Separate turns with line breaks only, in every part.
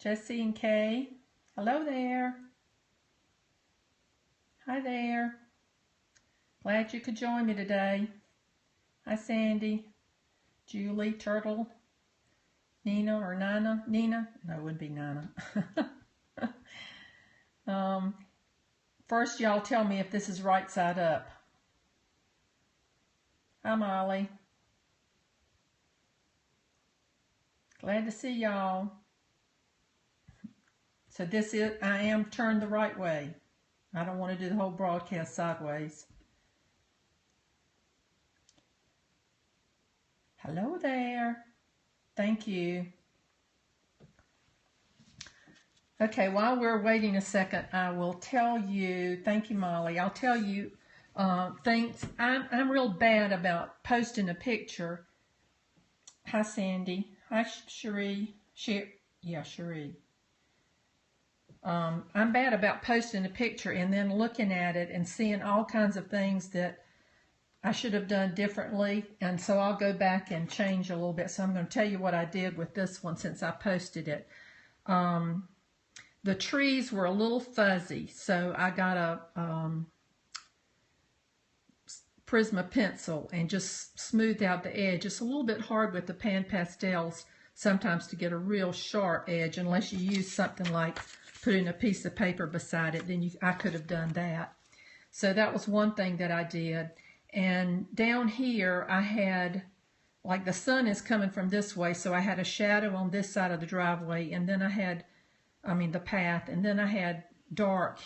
Jesse and Kay. Hello there. Hi there. Glad you could join me today. Hi Sandy, Julie, Turtle, Nina or Nina. Nina? No, it wouldn't be Nina. First, y'all tell me if this is right side up. Hi Molly. Glad to see y'all. So this is, I am turned the right way. I don't want to do the whole broadcast sideways. Hello there. Thank you. Okay, while we're waiting a second, I will tell you, thank you, Molly. I'll tell you things. I'm real bad about posting a picture. Hi, Sandy. Hi, Cherie. Cherie. I'm bad about posting a picture and then looking at it and seeing all kinds of things that I should have done differently, and so I'll go back and change a little bit. So I'm going to tell you what I did with this one since I posted it. The trees were a little fuzzy, so I got a Prisma pencil and just smoothed out the edge. It's a little bit hard with the pan pastels sometimes to get a real sharp edge unless you use something like putting a piece of paper beside it. Then I could have done that. So that was one thing that I did. And down here I had, like the sun is coming from this way, so I had a shadow on this side of the driveway, and then the path, and then I had dark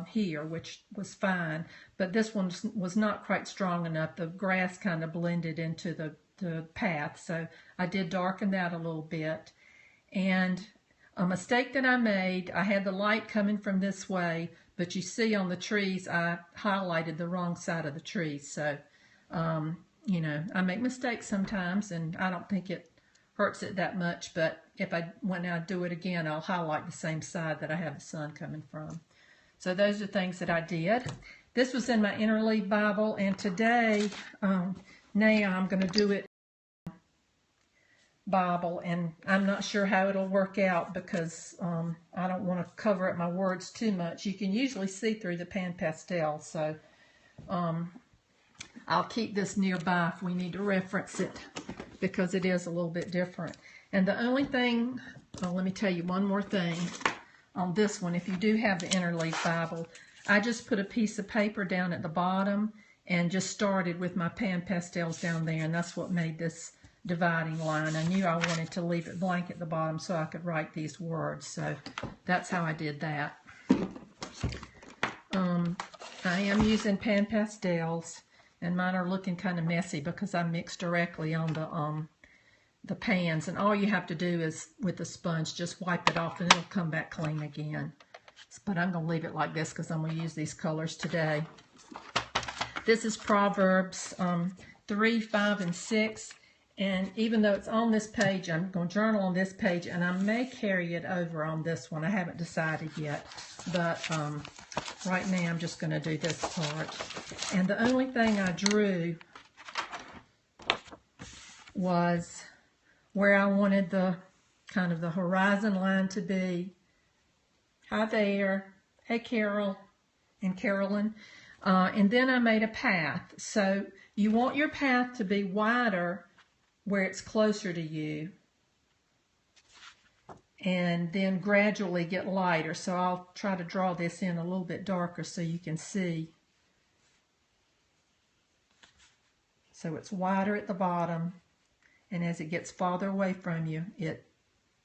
here, which was fine, but this one was not quite strong enough. The grass kind of blended into the path, so I did darken that a little bit. And a mistake that I made, I had the light coming from this way, but you see on the trees, I highlighted the wrong side of the trees. So, you know, I make mistakes sometimes, and I don't think it hurts it that much. But when I do it again, I'll highlight the same side that I have the sun coming from. So those are things that I did. This was in my Interleaf Bible, and today, now I'm going to do it Bible, and I'm not sure how it'll work out because I don't want to cover up my words too much. You can usually see through the pan pastel, so I'll keep this nearby if we need to reference it because it is a little bit different. And the only thing, let me tell you one more thing on this one. If you do have the Interleaf Bible, I just put a piece of paper down at the bottom and just started with my pan pastels down there, and that's what made this dividing line. I knew I wanted to leave it blank at the bottom so I could write these words, so that's how I did that. I am using pan pastels, and mine are looking kind of messy because I mixed directly on the pans, and all you have to do is with the sponge just wipe it off and it'll come back clean again. But I'm going to leave it like this because I'm going to use these colors today. This is Proverbs 3, 5, and 6. And even though it's on this page, I'm going to journal on this page, and I may carry it over on this one. I haven't decided yet, but right now I'm just going to do this part. And the only thing I drew was where I wanted the kind of the horizon line to be. Hi there. Hey, Carol and Carolyn. And then I made a path. So you want your path to be wider where it's closer to you, and then gradually get lighter. So I'll try to draw this in a little bit darker so you can see. So it's wider at the bottom, and as it gets farther away from you, it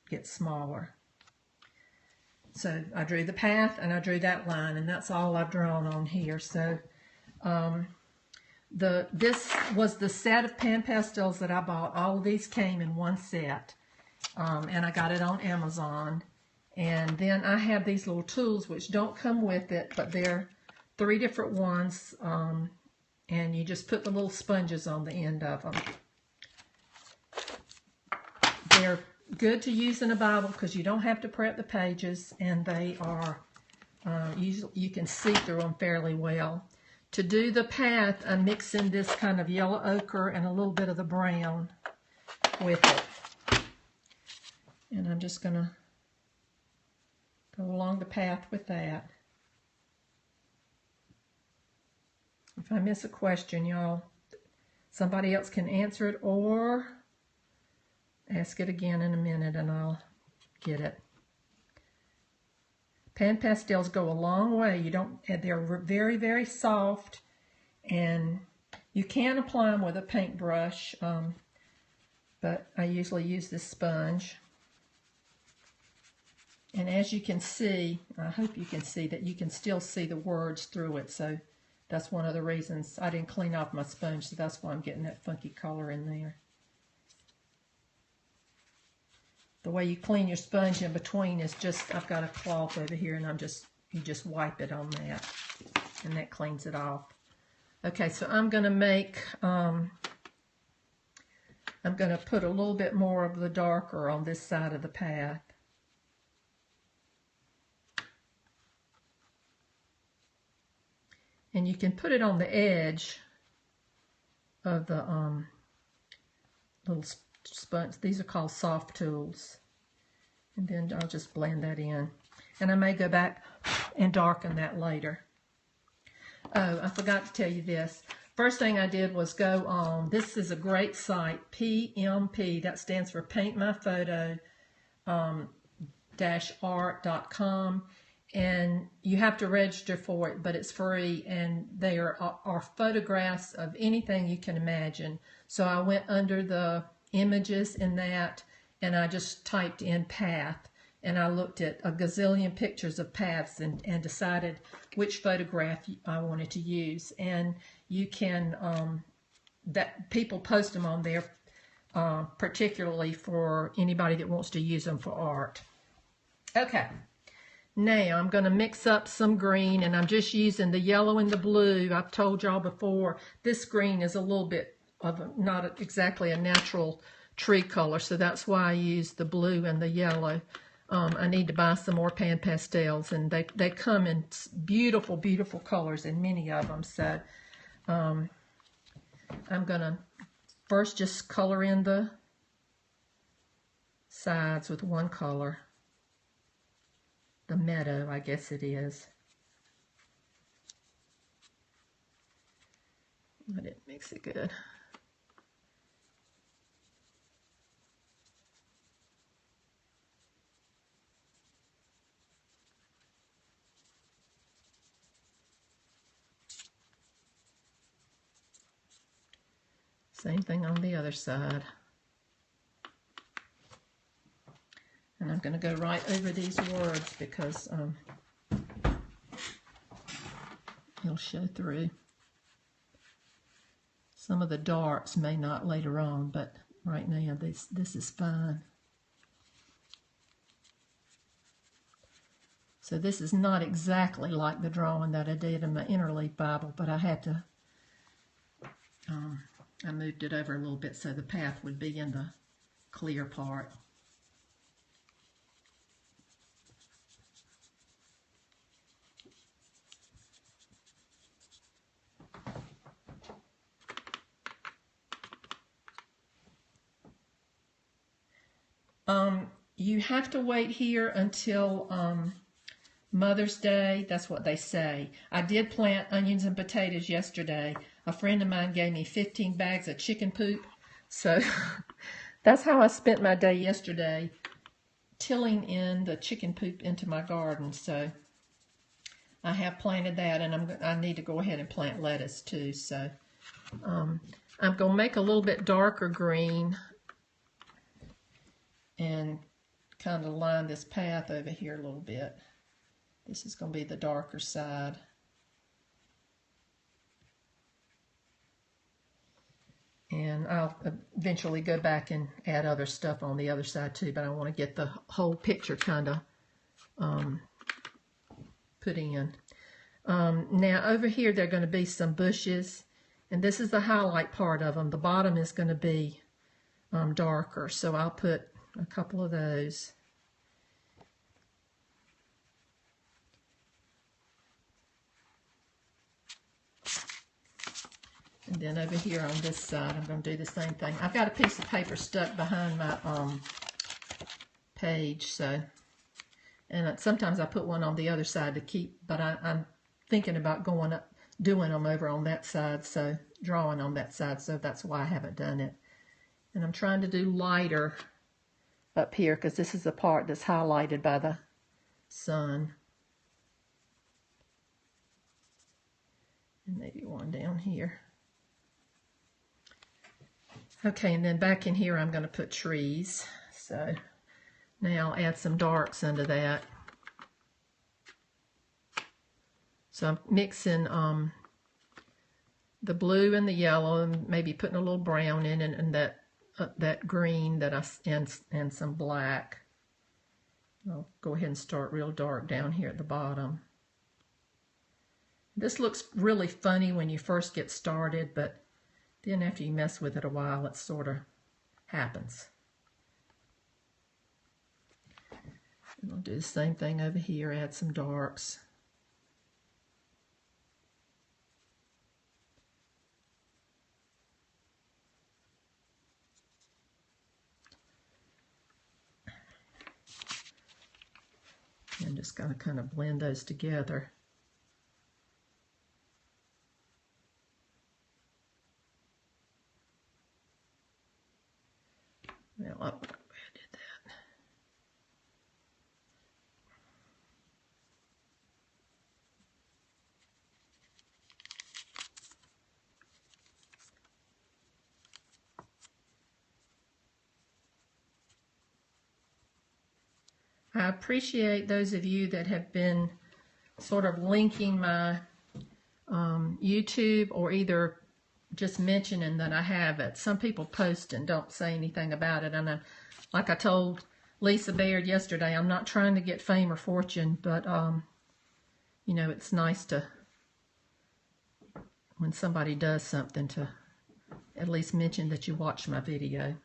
gets smaller. So I drew the path and I drew that line, and that's all I've drawn on here. So this was the set of pan pastels that I bought. All of these came in one set, and I got it on Amazon. And then I have these little tools which don't come with it, but they're 3 different ones, and you just put the little sponges on the end of them. They're good to use in a Bible because you don't have to prep the pages, and they are you can see through them fairly well. To do the path, I'm mixing this kind of yellow ochre and a little bit of the brown with it. And I'm just going to Go along the path with that. If I miss a question, y'all, somebody else can answer it or ask it again in a minute and I'll get it. Pan pastels go a long way. They're very, very soft, and you can apply them with a paintbrush, but I usually use this sponge. And as you can see, I hope you can see that you can still see the words through it, so that's one of the reasons I didn't clean off my sponge, so that's why I'm getting that funky color in there. The way you clean your sponge in between is just, I've got a cloth over here and you just wipe it on that and that cleans it off. Okay, so I'm going to put a little bit more of the darker on this side of the path. And you can put it on the edge of the little sponge. These are called soft tools. And then I'll just blend that in. And I may go back and darken that later. Oh, I forgot to tell you this. First thing I did was go on, this is a great site, PMP, that stands for Paint My Photo -art.com. And you have to register for it, but it's free, and they are photographs of anything you can imagine. So I went under the images in that, and I just typed in path, and I looked at a gazillion pictures of paths and decided which photograph I wanted to use. And you can, that people post them on there, particularly for anybody that wants to use them for art. Okay. Now I'm going to mix up some green, and I'm just using the yellow and the blue. I've told y'all before, this green is a little bit of not exactly a natural tree color, so that's why I use the blue and the yellow. I need to buy some more pan pastels, and they come in beautiful, beautiful colors in many of them. So I'm going to first just color in the sides with one color. The meadow, I guess it is. I didn't mix it good. Same thing on the other side. And I'm going to go right over these words because it'll show through. Some of the darks may not later on, but right now this is fine. So this is not exactly like the drawing that I did in my Interleaf Bible, but I had to, I moved it over a little bit so the path would be in the clear part. You have to wait here until Mother's Day. That's what they say. I did plant onions and potatoes yesterday. A friend of mine gave me 15 bags of chicken poop. So that's how I spent my day yesterday, tilling in the chicken poop into my garden. So I have planted that, and I need to go ahead and plant lettuce too. So I'm going to make a little bit darker green and kind of line this path over here a little bit. This is going to be the darker side. And I'll eventually go back and add other stuff on the other side too, but I want to get the whole picture kind of put in. Now over here there are going to be some bushes, and this is the highlight part of them. The bottom is going to be darker, so I'll put a couple of those. And then over here on this side, I'm going to do the same thing. I've got a piece of paper stuck behind my page, so And sometimes I put one on the other side to keep, but I'm thinking about going up, doing them over on that side, so drawing on that side, so that's why I haven't done it. And I'm trying to do lighter up here because this is the part that's highlighted by the sun. And maybe one down here. Okay, and then back in here I'm going to put trees. So now I'll add some darks under that. So I'm mixing the blue and the yellow, and maybe putting a little brown in, and that green that and some black. I'll go ahead and start real dark down here at the bottom. This looks really funny when you first get started, but then after you mess with it a while, it sort of happens. And I'll do the same thing over here, add some darks. And just gotta kind of blend those together. Well, I did that. I appreciate those of you that have been sort of linking my YouTube, or either just mentioning that I have it. Some people post and don't say anything about it, and like I told Lisa Baird yesterday, I'm not trying to get fame or fortune, but you know, it's nice to, when somebody does something, to at least mention that you watch my video.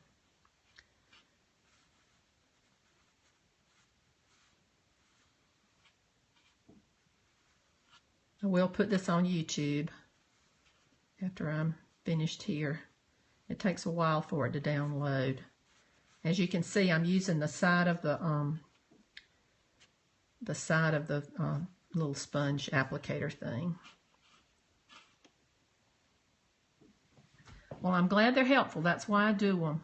I will put this on YouTube after I'm finished here. It takes a while for it to download. As you can see, I'm using the side of the little sponge applicator thing. Well, I'm glad they're helpful. That's why I do them.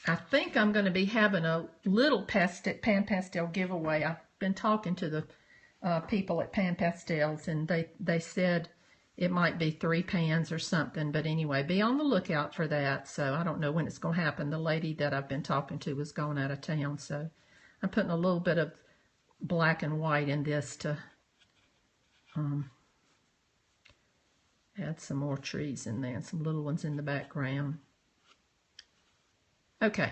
I think I'm going to be having a little pan pastel giveaway. I've been talking to the people at Pan Pastels, and they said it might be 3 pans or something. But anyway, be on the lookout for that. So I don't know when it's going to happen. The lady that I've been talking to was going out of town, so I'm putting a little bit of black and white in this to add some more trees in there and some little ones in the background. Okay.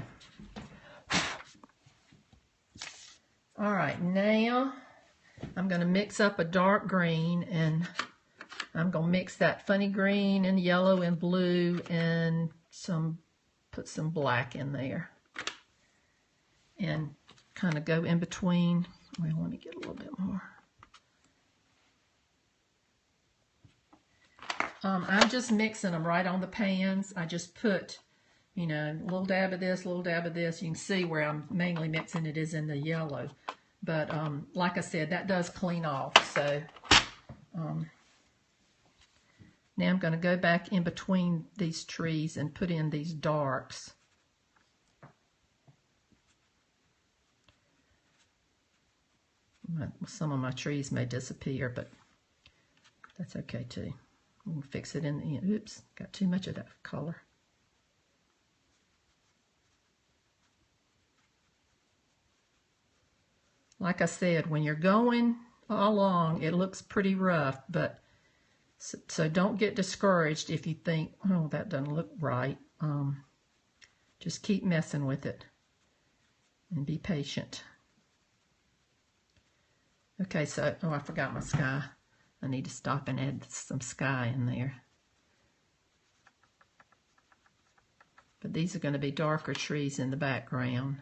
All right, now I'm going to mix up a dark green, and I'm going to mix that funny green and yellow and blue and put some black in there. And kind of go in between. Well, let me get a little bit more. I'm just mixing them right on the pans. I just put, you know, a little dab of this, a little dab of this. You can see where I'm mainly mixing it is in the yellow. But like I said, that does clean off. So now I'm going to go back in between these trees and put in these darks. Some of my trees may disappear, but that's okay too. We can fix it in the end. Oops, got too much of that color. Like I said, when you're going along, it looks pretty rough, but so don't get discouraged if you think, oh, that doesn't look right. Just keep messing with it and be patient. Okay, so, oh, I forgot my sky. I need to stop and add some sky in there. But these are going to be darker trees in the background.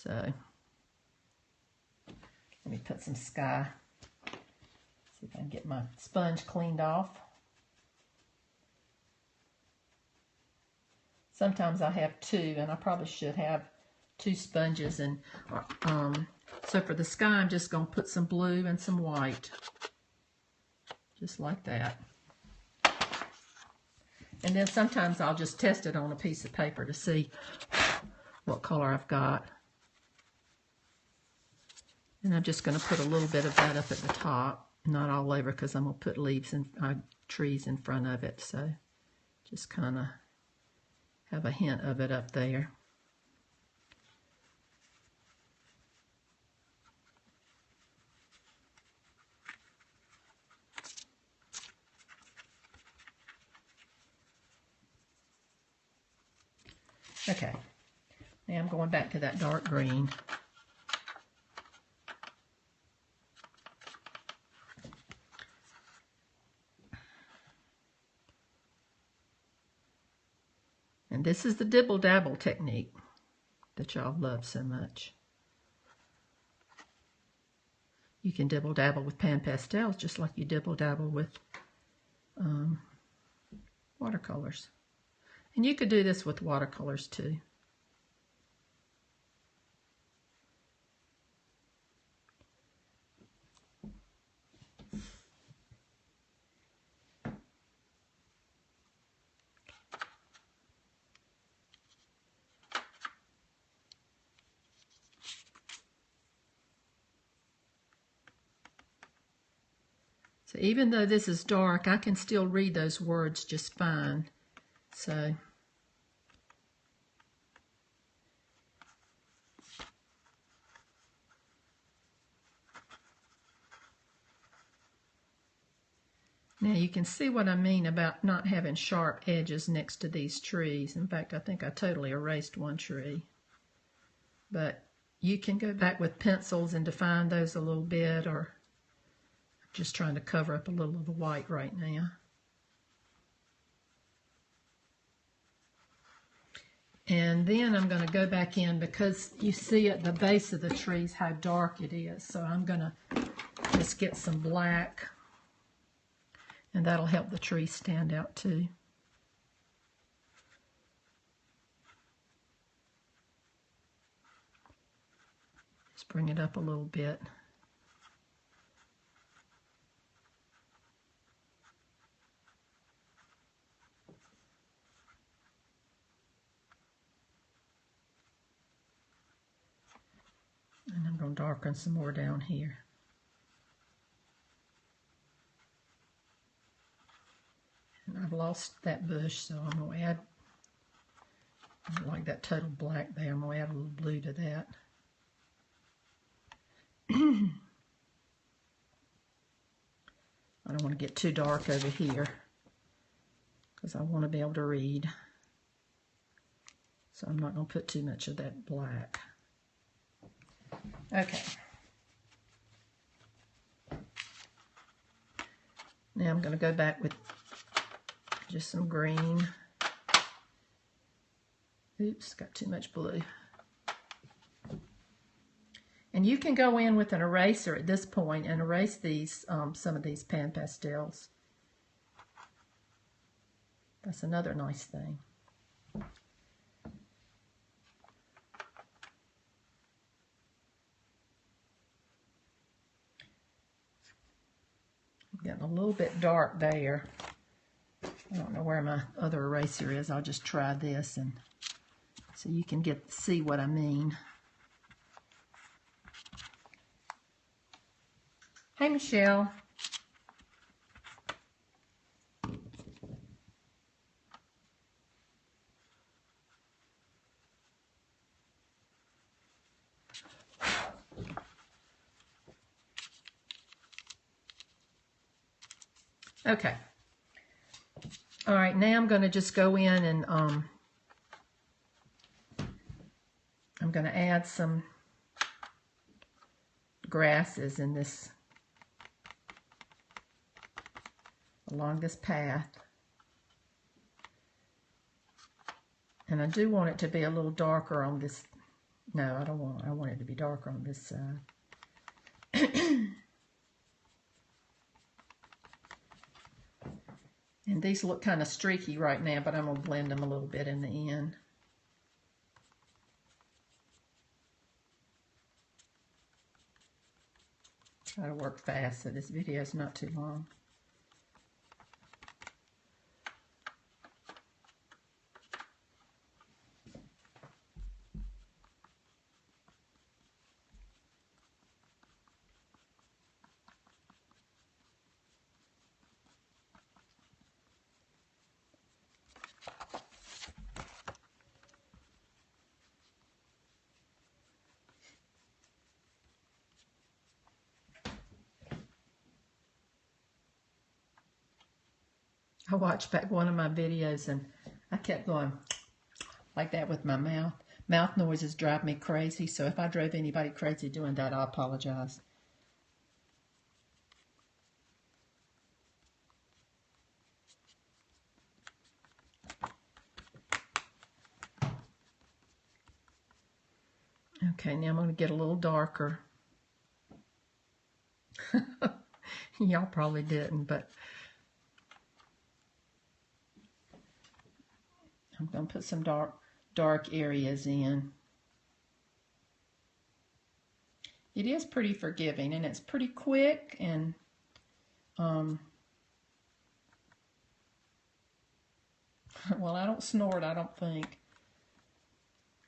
So let me put some sky. See if I can get my sponge cleaned off. Sometimes I have two, and I probably should have two sponges. And so for the sky, I'm just going to put some blue and some white, just like that. And then sometimes I'll just test it on a piece of paper to see what color I've got. And I'm just going to put a little bit of that up at the top, not all over, because I'm going to put leaves and trees in front of it. So just kind of have a hint of it up there. Okay, now I'm going back to that dark green. And this is the dibble-dabble technique that y'all love so much. You can dibble-dabble with pan pastels just like you dibble-dabble with watercolors. And you could do this with watercolors too. So even though this is dark, I can still read those words just fine. So now you can see what I mean about not having sharp edges next to these trees. In fact, I think I totally erased one tree. But you can go back with pencils and define those a little bit, or just trying to cover up a little of the white right now. And then I'm going to go back in, because you see at the base of the trees how dark it is. So I'm going to just get some black, and that'll help the tree stand out too. Just bring it up a little bit. And I'm going to darken some more down here. And I've lost that bush, so I'm going to add, I don't like that total black there, I'm going to add a little blue to that. I don't want to get too dark over here, because I want to be able to read. So I'm not going to put too much of that black. Okay. Now I'm going to go back with just some green. Oops, got too much blue. And you can go in with an eraser at this point and erase these, some of these pan pastels. That's another nice thing. Getting a little bit dark there. I don't know where my other eraser is. I'll just try this, and so you can see what I mean. Hey, Michelle. Okay. All right, now I'm going to just go in and I'm going to add some grasses in this, along this path. And I do want it to be a little darker on this No, I don't want, I want it to be darker on this side. And these look kind of streaky right now, but I'm going to blend them a little bit in the end. Try to work fast so this video is not too long. I watched back one of my videos and I kept going like that with my mouth. Mouth noises drive me crazy, so if I drove anybody crazy doing that, I apologize. Okay, now I'm going to get a little darker. Y'all probably didn't, but I'm going to put some dark areas in. It is pretty forgiving, and it's pretty quick, and well, I don't snort, I don't think,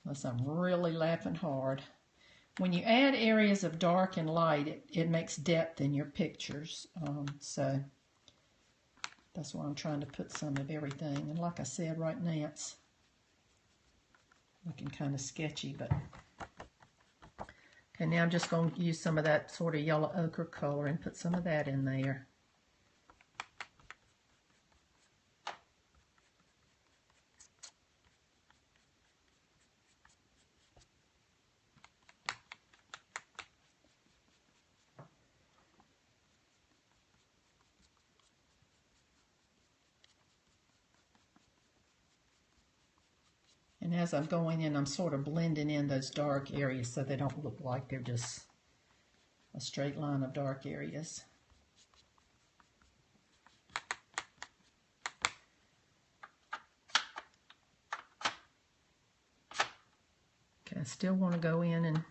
unless I'm really laughing hard. When you add areas of dark and light, it makes depth in your pictures. So that's why I'm trying to put some of everything. And like I said, right now it's looking kind of sketchy, but okay, now I'm just going to use some of that sort of yellow ochre color and put some of that in there. And as I'm going in, I'm sort of blending in those dark areas so they don't look like they're just a straight line of dark areas. Okay, I still want to go in and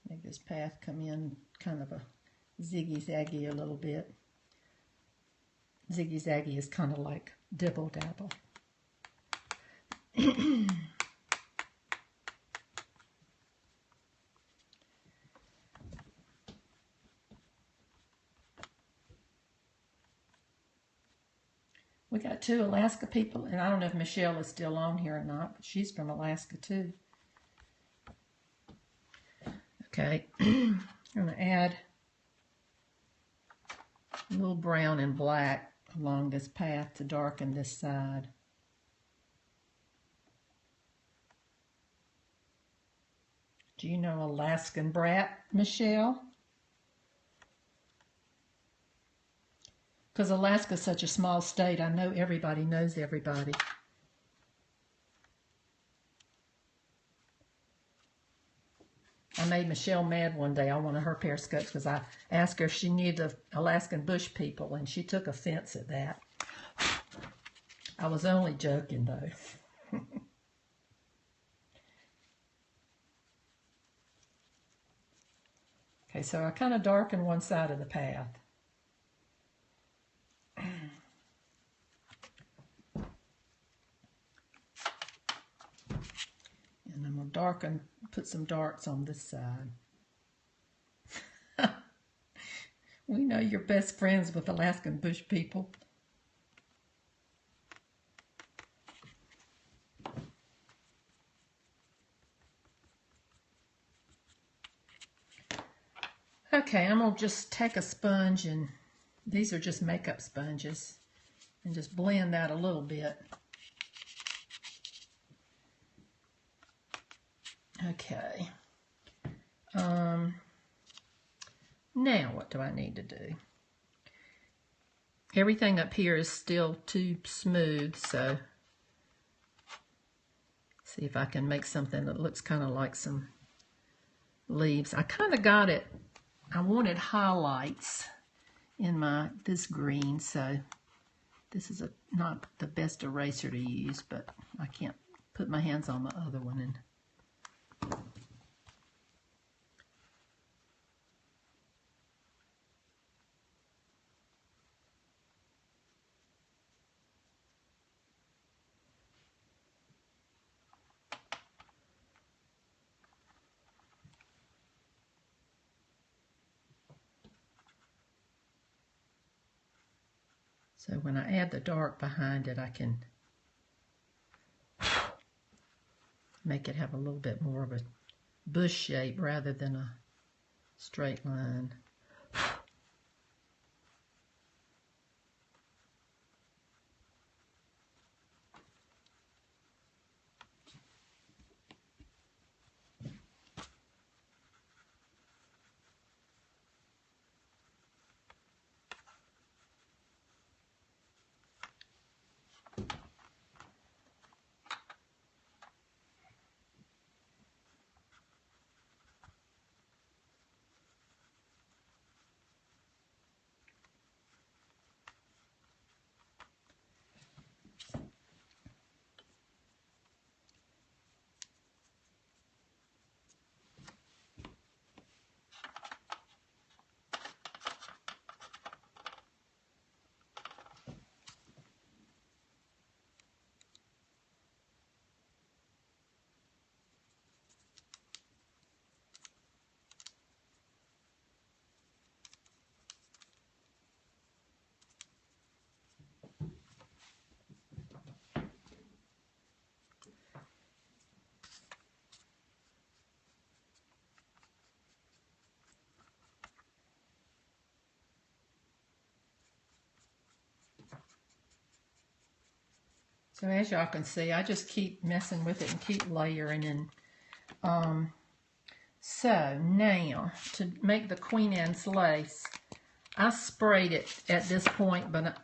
make this path come in kind of a ziggy-zaggy a little bit. Ziggy-zaggy is kind of like dibble-dabble. We got 2 Alaska people, and I don't know if Michelle is still on here or not, but she's from Alaska too. Okay, I'm going to add a little brown and black along this path to darken this side. Do you know Alaskan Brat, Michelle? Because Alaska's such a small state, I know everybody knows everybody. I made Michelle mad one day on one of her Periscopes because I asked her if she knew the Alaskan bush people, and she took offense at that. I was only joking, though. Okay, so I kind of darkened one side of the path. And I'm going to darken, put some darks on this side. We know you're best friends with Alaskan bush people. Okay, I'm going to just take a sponge, and these are just makeup sponges, and just blend that a little bit. Okay. Now what do I need to do? everything up here is still too smooth, so see if I can make something that looks kind of like some leaves. I kind of got it. I wanted highlights in this green, so this is not the best eraser to use, but I can't put my hands on the other one. And so when I add the dark behind it, I can make it have a little bit more of a bush shape rather than a straight line. So as y'all can see, I just keep messing with it and keep layering. And so now to make the Queen Anne's lace, I sprayed it at this point, but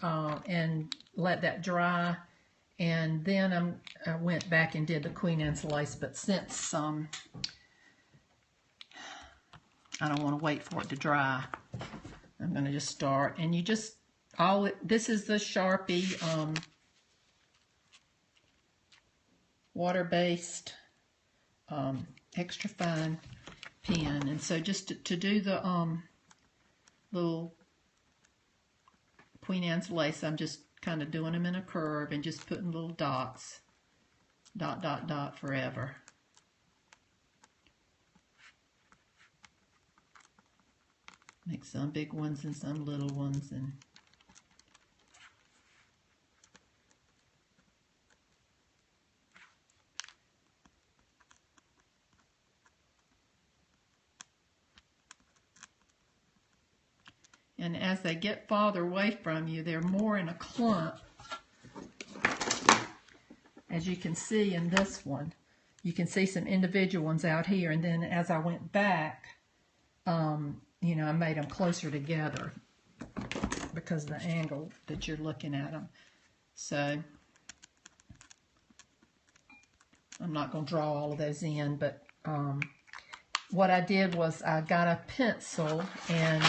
and let that dry, and then I went back and did the Queen Anne's lace. But since I don't want to wait for it to dry, I'm going to just start. And you just this is the Sharpie water-based extra fine pen, and so just to do the little Queen Anne's lace, I'm just kind of doing them in a curve and just putting little dots, dot, dot, dot forever. Make some big ones and some little ones. And as they get farther away from you, they're more in a clump. As you can see in this one, you can see some individual ones out here. And then as I went back, you know, I made them closer together because of the angle that you're looking at them. So I'm not going to draw all of those in, but what I did was I got a pencil and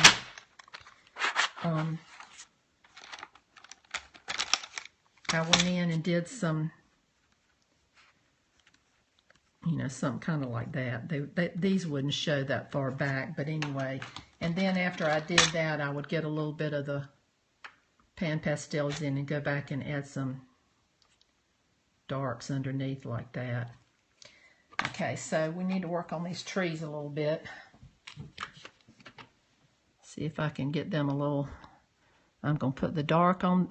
I went in and did some, you know, something kind of like that. These wouldn't show that far back, but anyway. And then after I did that, I would get a little bit of the pan pastels in and go back and add some darks underneath like that. Okay, so we need to work on these trees a little bit. See if I can get them a little. I'm going to put the dark on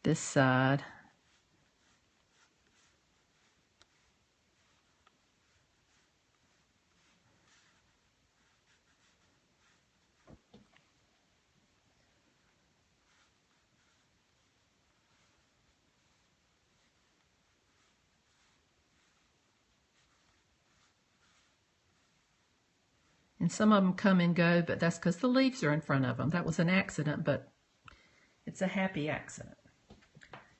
this side. And some of them come and go, but that's because the leaves are in front of them. That was an accident, but it's a happy accident.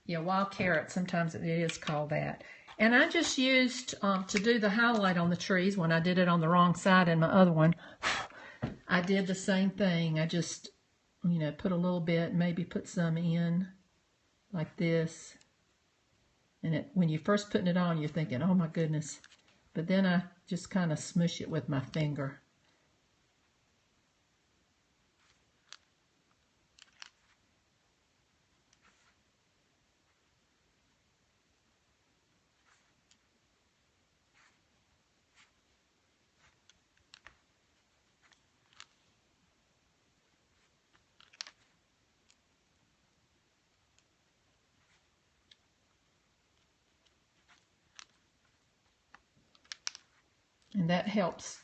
Yeah, wild carrot, sometimes it is called that. And I just used, to do the highlight on the trees, when I did it on the wrong side in my other one, I did the same thing. I just, put a little bit, maybe put some in like this. And when you're first putting it on, you're thinking, oh my goodness. But then I just kind of smush it with my finger. And that helps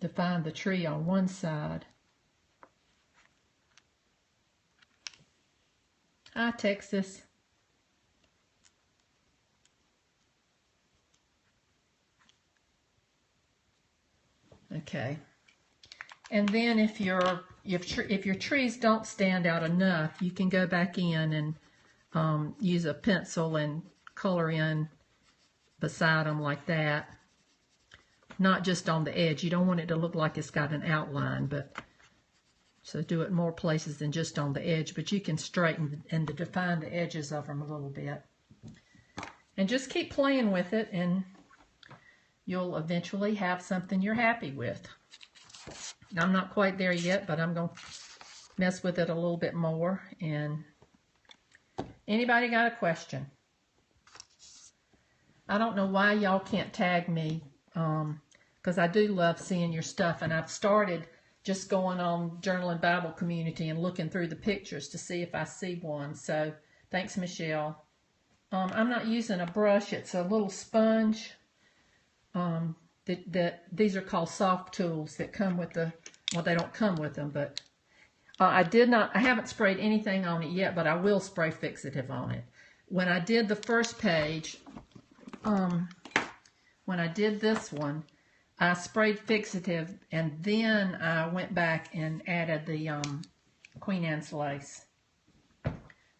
define the tree on one side. Hi, Texas. Okay. And then if your trees don't stand out enough, you can go back in and use a pencil and color in beside them like that. Not just on the edge. You don't want it to look like it's got an outline, but so do it more places than just on the edge. But you can straighten and define the edges of them a little bit. And just keep playing with it, and you'll eventually have something you're happy with. I'm not quite there yet, but I'm going to mess with it a little bit more. And anybody got a question? I don't know why y'all can't tag me, because I do love seeing your stuff, and I've started just going on Journaling Bible Community and looking through the pictures to see if I see one. So thanks, Michelle. I'm not using a brush. It's a little sponge. These are called soft tools that come with the, well, they don't come with them, but I haven't sprayed anything on it yet, but I will spray fixative on it. When I did the first page, when I did this one, I sprayed fixative, and then I went back and added the Queen Anne's lace.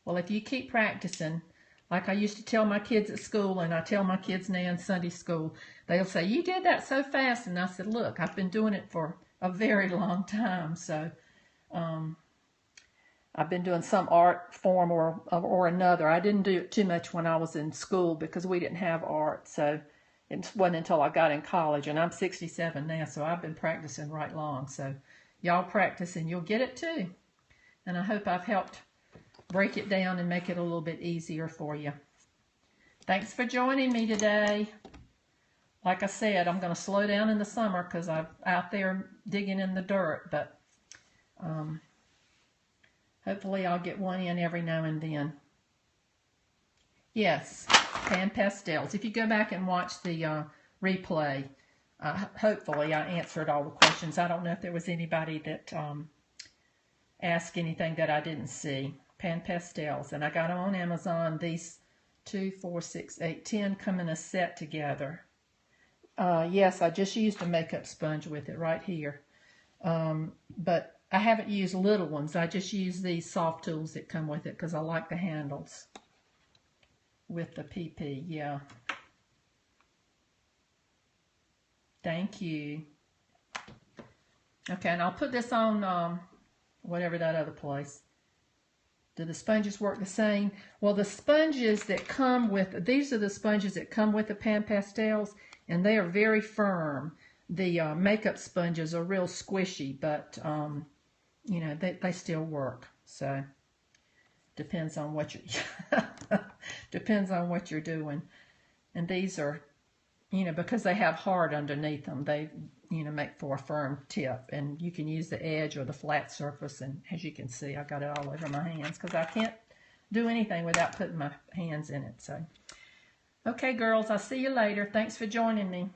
Well, if you keep practicing, like I used to tell my kids at school, and I tell my kids now in Sunday school, they'll say, you did that so fast. And I said, look, I've been doing it for a very long time. So I've been doing some art form or another. I didn't do it too much when I was in school because we didn't have art. So it wasn't until I got in college, and I'm 67 now, so I've been practicing right long. So y'all practice and you'll get it too. And I hope I've helped break it down and make it a little bit easier for you. Thanks for joining me today. Like I said, I'm going to slow down in the summer because I'm out there digging in the dirt, but hopefully I'll get one in every now and then. Yes, Pan Pastels. If you go back and watch the replay, hopefully I answered all the questions. I don't know if there was anybody that asked anything that I didn't see. Pan Pastels, and I got them on Amazon. These 2, 4, 6, 8, 10 come in a set together. Yes, I just used a makeup sponge with it right here, but I haven't used little ones. I just use these soft tools that come with it because I like the handles with the PP. Yeah, thank you. Okay, and I'll put this on whatever that other place. Do the sponges work the same? Well, the sponges that come with, these are the sponges that come with the Pan Pastels, and they are very firm. The makeup sponges are real squishy, but, you know, they still work. So, depends on what you're doing. And these are, you know, because they have hard underneath them, they, you know, make for a firm tip, and you can use the edge or the flat surface. And as you can see, I got it all over my hands because I can't do anything without putting my hands in it. So, okay, girls, I'll see you later. Thanks for joining me.